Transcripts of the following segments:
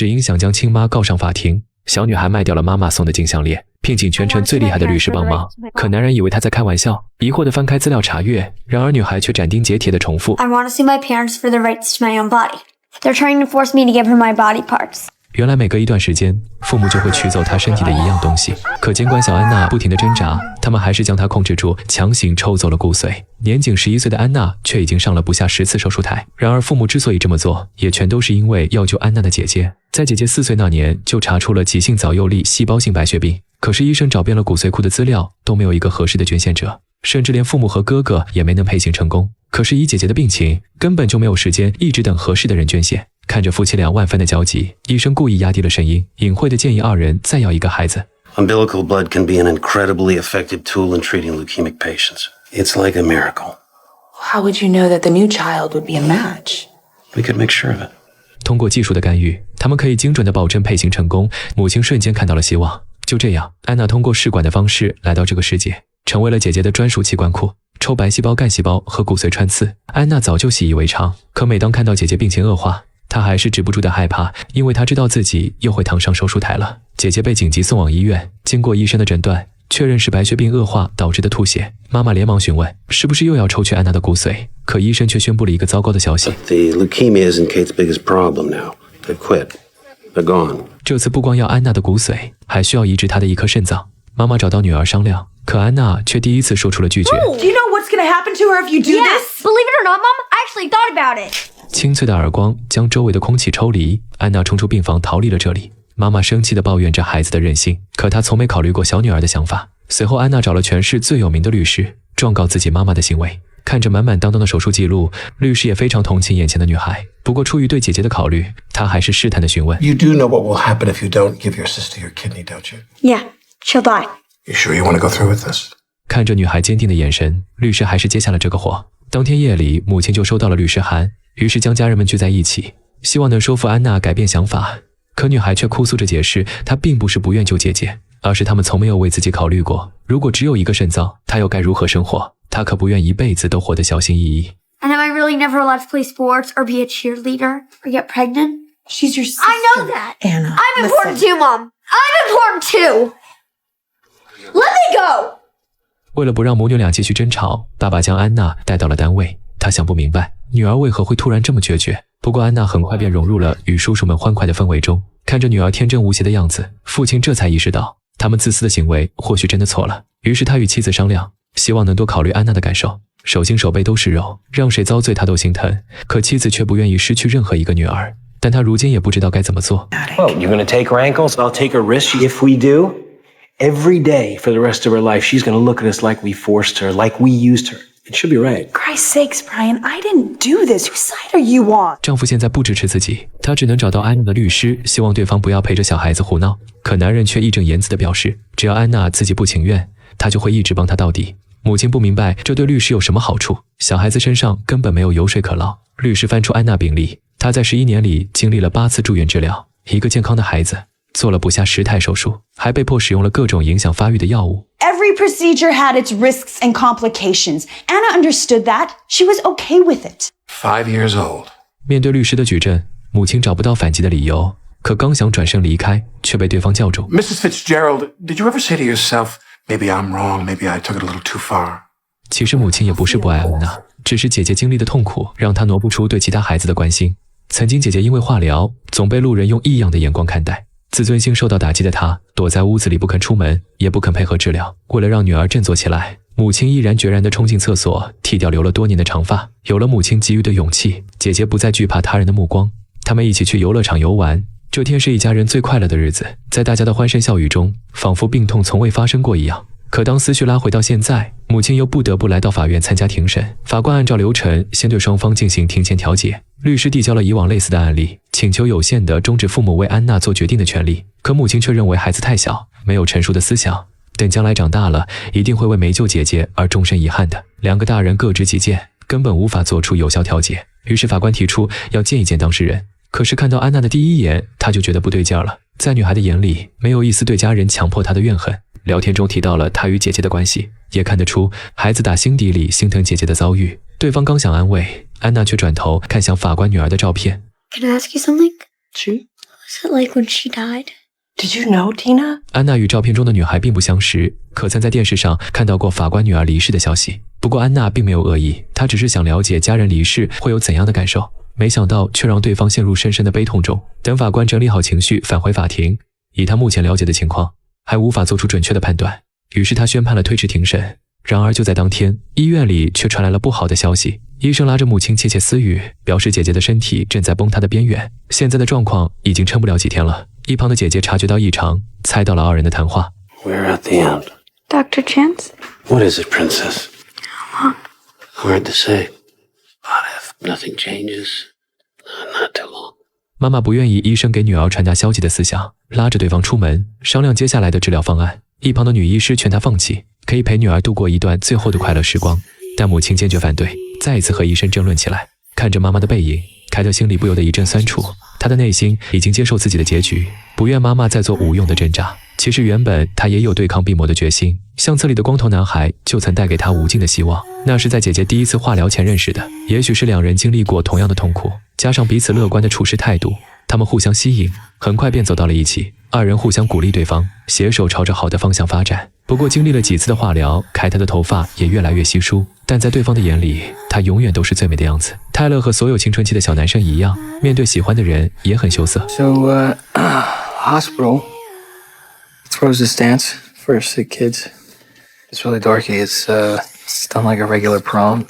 只因想将亲妈告上法庭，小女孩卖掉了妈妈送的金项链，聘请全城最厉害的律师帮忙。可男人以为她在开玩笑，疑惑地翻开资料查阅，然而女孩却斩钉截铁地重复 I want to sue my parents for the rights to my own body. They're trying to force me to give her my body parts. 原来每隔一段时间，父母就会取走她身体的一样东西。可尽管小安娜不停地挣扎，他们还是将她控制住，强行抽走了骨髓。年仅11岁的安娜却已经上了不下10次手术台。然而父母之所以这么做，也全都是因为要救安娜的姐姐。在姐姐4岁那年，就查出了急性早幼粒细胞性白血病。可是医生找遍了骨髓库的资料，都没有一个合适的捐献者，甚至连父母和哥哥也没能配型成功。可是以姐姐的病情，根本就没有时间一直等合适的人捐献。看着夫妻俩万分的焦急，医生故意压低了声音，隐晦地建议2人再要一个孩子。Umbilical blood can be an incredibly effective tool in treating leukemic patients. It's like a miracle. How would you know that the new child would be a match? We could make sure of it. 通过技术的干预，他们可以精准地保证配型成功。母亲瞬间看到了希望。就这样，安娜通过试管的方式来到这个世界，成为了姐姐的专属器官库。抽白细胞、干细胞和骨髓穿刺，安娜早就习以为常。可每当看到姐姐病情恶化，她还是止不住的害怕，因为她知道自己又会躺上手术台了。姐姐被紧急送往医院，经过医生的诊断，确认是白血病恶化导致的吐血。妈妈连忙询问，是不是又要抽取安娜的骨髓？可医生却宣布了一个糟糕的消息 The leukemia isn't Kate's biggest problem now. They've quit. They're gone. 这次不光要安娜的骨髓，还需要移植她的一颗肾脏。妈妈找到女儿商量，可安娜却第一次说出了拒绝。Do you know what's going to happen to her if you do this? Believe it or not, Mom, I actually thought about it. 清脆的耳光将周围的空气抽离，安娜冲出病房逃离了这里。妈妈生气地抱怨着孩子的任性，可她从没考虑过小女儿的想法。随后安娜找了全市最有名的律师，状告自己妈妈的行为。看着满满当当的手术记录，律师也非常同情眼前的女孩。不过出于对姐姐的考虑，他还是试探地询问 You do know what will happen if you don't give your sister your kidney, don't you? Yeah, she'll die. You sure you want to go through with this? 看着女孩坚定的眼神，律师还是接下了这个活。当天夜里，母亲就收到了律师函，于是将家人们聚在一起，希望能说服安娜改变想法。可女孩却哭诉着解释，她并不是不愿救姐姐，而是他们从没有为自己考虑过，如果只有一个肾脏，她又该如何生活？她可不愿一辈子都活得小心翼翼。And am I really never allowed to play sports or be a cheerleader or get pregnant? She's your sister. I know that. Anna, I'm important too, Mom. I'm important too. Let me go. 为了不让母女俩继续争吵，爸爸将安娜带到了单位。他想不明白女儿为何会突然这么决绝。不过安娜很快便融入了与叔叔们欢快的氛围中。看着女儿天真无邪的样子，父亲这才意识到他们自私的行为或许真的错了。于是他与妻子商量，希望能多考虑安娜的感受。手心手背都是肉，让谁遭罪他都心疼。可妻子却不愿意失去任何一个女儿，但他如今也不知道该怎么做。 Well, you're going to take her ankles, I'll take her wrists. If we do, every day for the rest of her life, she's going to look at us like we forced her, like we used her. It should be right. Christ's sakes, Brian, I didn't do this. Whose side are you on? 丈夫现在不支持自己，他只能找到安娜的律师，希望对方不要陪着小孩子胡闹。可男人却义正言辞地表示，只要安娜自己不情愿，他就会一直帮她到底。母亲不明白这对律师有什么好处，小孩子身上根本没有油水可捞。律师翻出安娜病历，她在11年里经历了8次住院治疗，一个健康的孩子，做了不下10台手术，还被迫使用了各种影响发育的药物。Every procedure had its risks and complications. Anna understood that. She was okay with it. 5 years old. 面对律师的举证，母亲找不到反击的理由，可刚想转身离开，却被对方叫住。Mrs. Fitzgerald, did you ever say to yourself, maybe I'm wrong, maybe I took it a little too far? 其实母亲也不是不爱安娜，只是姐姐经历的痛苦让她挪不出对其他孩子的关心。曾经姐姐因为化疗，总被路人用异样的眼光看待。自尊心受到打击的她，躲在屋子里不肯出门，也不肯配合治疗。为了让女儿振作起来，母亲毅然决然地冲进厕所，剃掉留了多年的长发。有了母亲给予的勇气，姐姐不再惧怕他人的目光。他们一起去游乐场游玩，这天是一家人最快乐的日子，在大家的欢声笑语中，仿佛病痛从未发生过一样。可当思绪拉回到现在，母亲又不得不来到法院参加庭审。法官按照流程先对双方进行庭前调解，律师递交了以往类似的案例，请求有限地终止父母为安娜做决定的权利。可母亲却认为孩子太小，没有成熟的思想，等将来长大了，一定会为没救姐姐而终身遗憾的。两个大人各执己见，根本无法做出有效调解。于是法官提出要见一见当事人。可是看到安娜的第一眼，他就觉得不对劲了。在女孩的眼里，没有一丝对家人强迫她的怨恨。聊天中提到了她与姐姐的关系，也看得出孩子打心底里心疼姐姐的遭遇。对方刚想安慰，安娜却转头看向法官女儿的照片。Can I ask you something? She? What's it like when she died? Did you know, Tina? 安娜与照片中的女孩并不相识，可曾在电视上看到过法官女儿离世的消息。不过安娜并没有恶意，她只是想了解家人离世会有怎样的感受，没想到却让对方陷入深深的悲痛中。等法官整理好情绪返回法庭，以他目前了解的情况，还无法做出准确的判断，于是他宣判了推迟庭审。然而就在当天，医院里却传来了不好的消息，医生拉着母亲窃窃私语，表示姐姐的身体正在崩塌的边缘，现在的状况已经撑不了几天了。一旁的姐姐察觉到异常，猜到了二人的谈话。 We're at the end. Dr. Chance? What is it, Princess? Hard to say. But if nothing changes, not too long. 妈妈不愿意医生给女儿传达消极的思想，拉着对方出门商量接下来的治疗方案。一旁的女医师劝她放弃，可以陪女儿度过一段最后的快乐时光，但母亲坚决反对，再一次和医生争论起来。看着妈妈的背影，凯特心里不由得一阵酸楚，他的内心已经接受自己的结局，不愿妈妈再做无用的挣扎。其实原本他也有对抗病魔的决心，相册里的光头男孩就曾带给他无尽的希望，那是在姐姐第一次化疗前认识的。也许是两人经历过同样的痛苦，加上彼此乐观的处事态度，他们互相吸引，很快便走到了一起。二人互相鼓励对方，携手朝着好的方向发展。不过经历了几次的化疗，凯特的头发也越来越稀疏，但在对方的眼里，她永远都是最美的样子。泰勒和所有青春期的小男生一样，面对喜欢的人也很羞涩。 So, hospital throws this dance for sick kids. It's really dorky. It's done like a regular prom.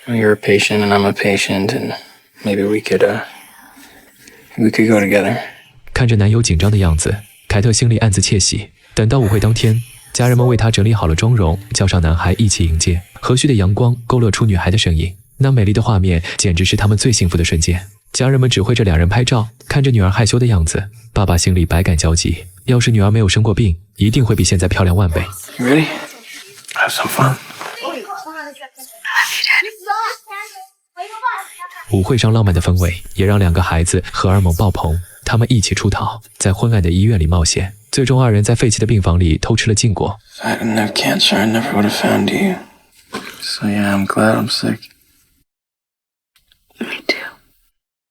You're a patient and I'm a patient, and maybe we could go together. 看着男友紧张的样子，凯特心里暗自窃喜。等到舞会当天，家人们为她整理好了妆容，叫上男孩一起迎接。和煦的阳光勾勒出女孩的身影，那美丽的画面简直是他们最幸福的瞬间。家人们指挥着两人拍照，看着女儿害羞的样子，爸爸心里百感交集。要是女儿没有生过病，一定会比现在漂亮万倍。 You ready? Have some fun. 舞会上浪漫的氛围也让两个孩子荷尔蒙爆棚，他们一起出逃，在昏暗的医院里冒险，最终二人在废弃的病房里偷吃了禁果。 If I didn't have cancer, I never would have found you. So yeah, I'm glad I'm sick. Me too.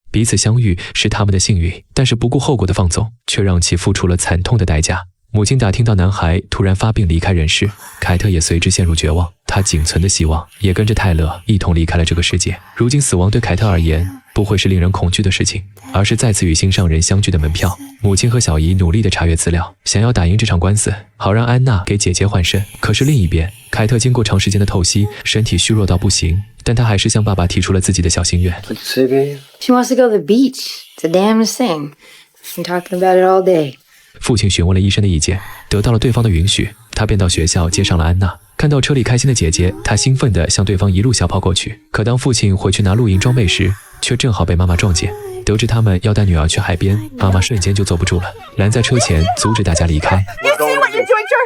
彼此相遇是他们的幸运，但是不顾后果的放纵却让其付出了惨痛的代价。母亲打听到男孩突然发病离开人世，凯特也随之陷入绝望，他仅存的希望也跟着泰勒一同离开了这个世界。如今死亡对凯特而言不会是令人恐惧的事情，而是再次与心上人相聚的门票。母亲和小姨努力地查阅资料，想要打赢这场官司，好让安娜给姐姐换肾。可是另一边，凯特经过长时间的透析，身体虚弱到不行，但他还是向爸爸提出了自己的小心愿。 What'd you say, baby? She wants to go to the beach. It's the damnedest thing. Been talking about it all day. 父亲询问了医生的意见，得到了对方的允许，他便到学校接上了安娜。看到车里开心的姐姐，他兴奋地向对方一路小跑过去。可当父亲回去拿露营装备时，却正好被妈妈撞见。得知他们要带女儿去海边，妈妈瞬间就坐不住了，拦在车前阻止大家离开。 You see what you're doing, sir?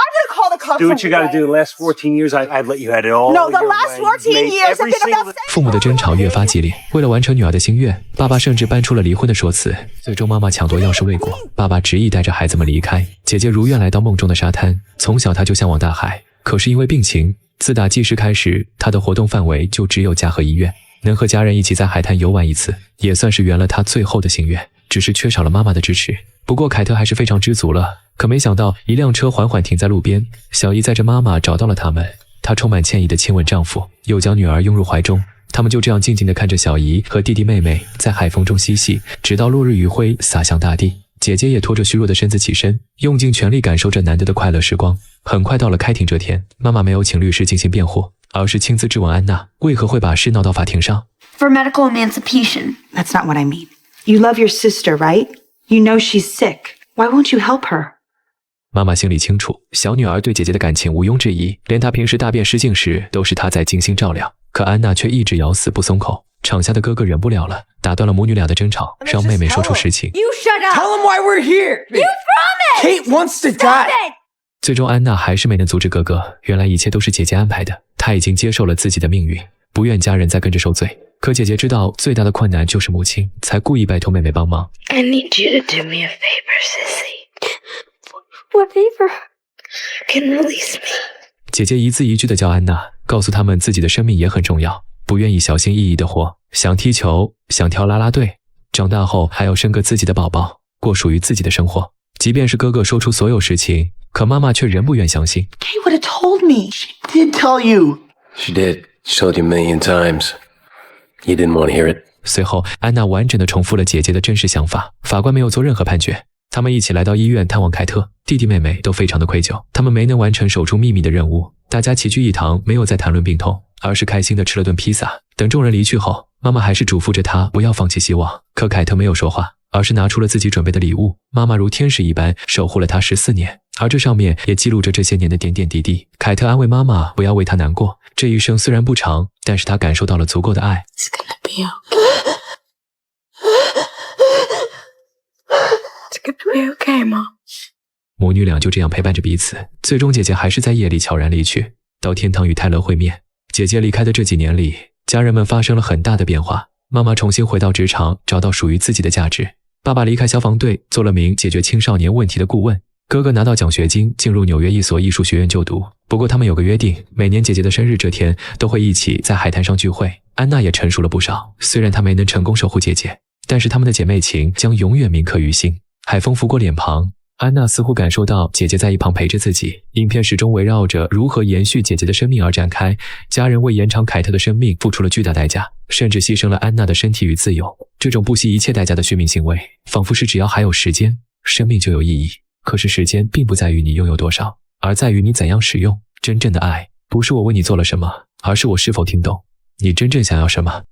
I'm gonna call the cops. Do on what you gotta do. The last 14 years, I'd let you have it all. No, the your last way. 14 Made years have every been single about 父母的争吵越发激烈，为了完成女儿的心愿，爸爸甚至搬出了离婚的说辞。最终妈妈抢夺钥匙未果，爸爸执意带着孩子们离开。姐姐如愿来到梦中的沙滩，从小她就向往大海，可是因为病情，自打记事开始，她的活动范围就只有家和医院。能和家人一起在海滩游玩一次，也算是圆了她最后的心愿，只是缺少了妈妈的支持。不过凯特还是非常知足了。可没想到，一辆车缓缓停在路边，小姨载着妈妈找到了他们。她充满歉意地亲吻丈夫，又将女儿拥入怀中。他们就这样静静地看着小姨和弟弟妹妹在海风中嬉戏，直到落日余晖洒向大地。姐姐也拖着虚弱的身子起身，用尽全力感受着难得的快乐时光。很快到了开庭这天，妈妈没有请律师进行辩护，而是亲自质问安娜为何会把事闹到法庭上。 For medical emancipation. That's not what I mean. You love your sister, right? You know she's sick. Why won't you help her? 妈妈心里清楚，小女儿对姐姐的感情毋庸置疑，连她平时大便失禁时都是她在精心照料。可安娜却一直咬死不松口。场下的哥哥忍不了了，打断了母女俩的争吵，让妹妹说出实情。 You shut up. Tell him why we're here. You promised. Kate wants to die. It. 最终安娜还是没能阻止哥哥，原来一切都是姐姐安排的，她已经接受了自己的命运，不愿家人再跟着受罪。可姐姐知道最大的困难就是母亲，才故意拜托妹妹帮忙。 I need you to do me a favor, Sissy. What favor? You can release me. 姐姐一字一句地教安娜，告诉他们自己的生命也很重要，不愿意小心翼翼地活，想踢球，想跳啦啦队，长大后还要生个自己的宝宝，过属于自己的生活。即便是哥哥说出所有实情，可妈妈却仍不愿相信。 Kate would have told me. Did tell you. She did. She told you a million times. You didn't want to hear it. 随后，安娜完整地重复了姐姐的真实想法。法官没有做任何判决。他们一起来到医院探望凯特，弟弟妹妹都非常的愧疚，他们没能完成守住秘密的任务。大家齐聚一堂，没有再谈论病痛，而是开心地吃了顿披萨。等众人离去后，妈妈还是嘱咐着他不要放弃希望。可凯特没有说话，而是拿出了自己准备的礼物。妈妈如天使一般守护了他14年，而这上面也记录着这些年的点点滴滴。凯特安慰妈妈不要为他难过，这一生虽然不长，但是他感受到了足够的爱。It's gonna be okay. It's gonna be okay, Mom. 母女俩就这样陪伴着彼此，最终姐姐还是在夜里悄然离去，到天堂与泰勒会面。姐姐离开的这几年里，家人们发生了很大的变化。妈妈重新回到职场，找到属于自己的价值。爸爸离开消防队，做了名解决青少年问题的顾问。哥哥拿到奖学金，进入纽约一所艺术学院就读。不过他们有个约定，每年姐姐的生日这天都会一起在海滩上聚会。安娜也成熟了不少，虽然她没能成功守护姐姐，但是她们的姐妹情将永远铭刻于心。海风拂过脸庞，安娜似乎感受到姐姐在一旁陪着自己。影片始终围绕着如何延续姐姐的生命而展开，家人为延长凯特的生命付出了巨大代价，甚至牺牲了安娜的身体与自由。这种不惜一切代价的续命行为，仿佛是只要还有时间，生命就有意义。可是时间并不在于你拥有多少，而在于你怎样使用。真正的爱，不是我为你做了什么，而是我是否听懂你真正想要什么。